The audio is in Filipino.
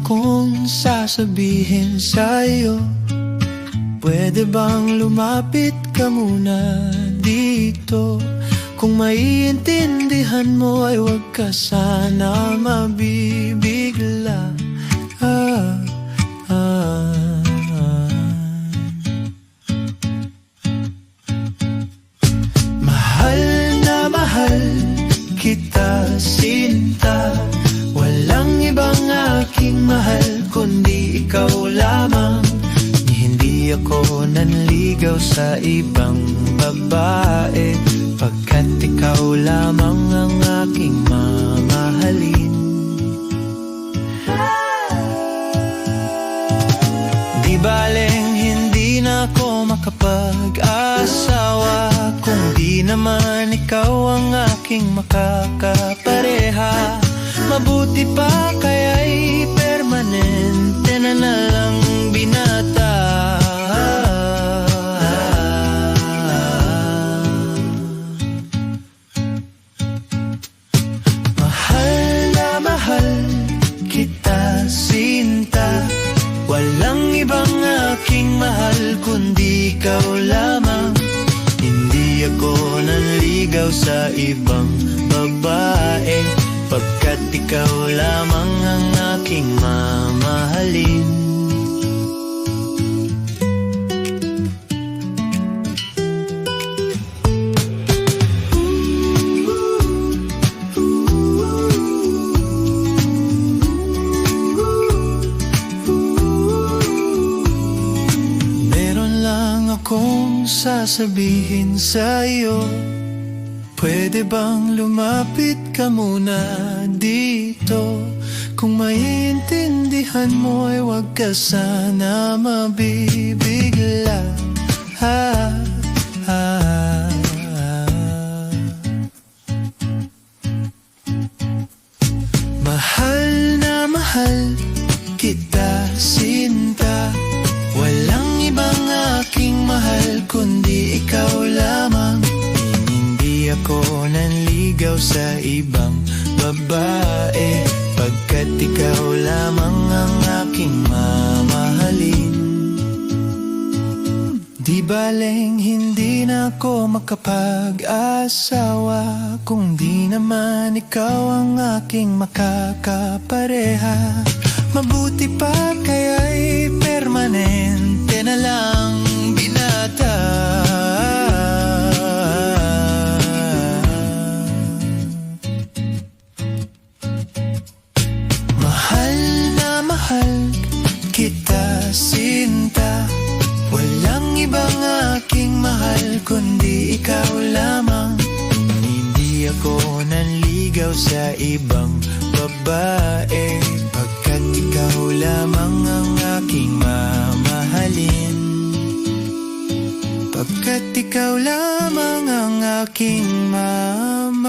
akong sasabihin sa'yo. Pwede bang lumapit ka muna dito? Kung maiintindihan mo ay huwag ka sana mabibigla. Mahal na mahal kita, sinta. Walang ibang aking mahal kundi ikaw lamang. Hindi ako nanligaw sa ibang babae, pagkat ikaw lamang ang aking mamahalin. Di baleng hindi na ako makapag-asawa kung di naman ikaw ang aking makakapareha. Mabuti pa kaya'y permanente na lang binata. Mahal na mahal kita, sinta. Walang ibang aking mahal kundi ikaw lamang. Hindi ako nanligaw sa ibang babae, pagkat ikaw lamang ang aking mamahalin. Meron lang akong sasabihin sa'yo. Pwede bang lumapit ka muna dito? Kung maiintindihan mo ay huwag ka sana mabibigla. Mahal na mahal kita, sinta. Walang ibang aking mahal kundi ikaw lamang. Ako nanligaw sa ibang babae, pagkat ikaw lamang ang aking mamahalin. Di baleng hindi na ako makapag-asawa kung di naman ikaw ang aking makakapareha. Mabuti pa kaya'y permanente na lang binata. Mahal kita, sinta. Walang ibang aking mahal kundi ikaw lamang. Hindi ako nanligaw sa ibang babae, pagkat ikaw lamang ang aking mamahalin. Pagkat ikaw lamang ang aking mamahalin.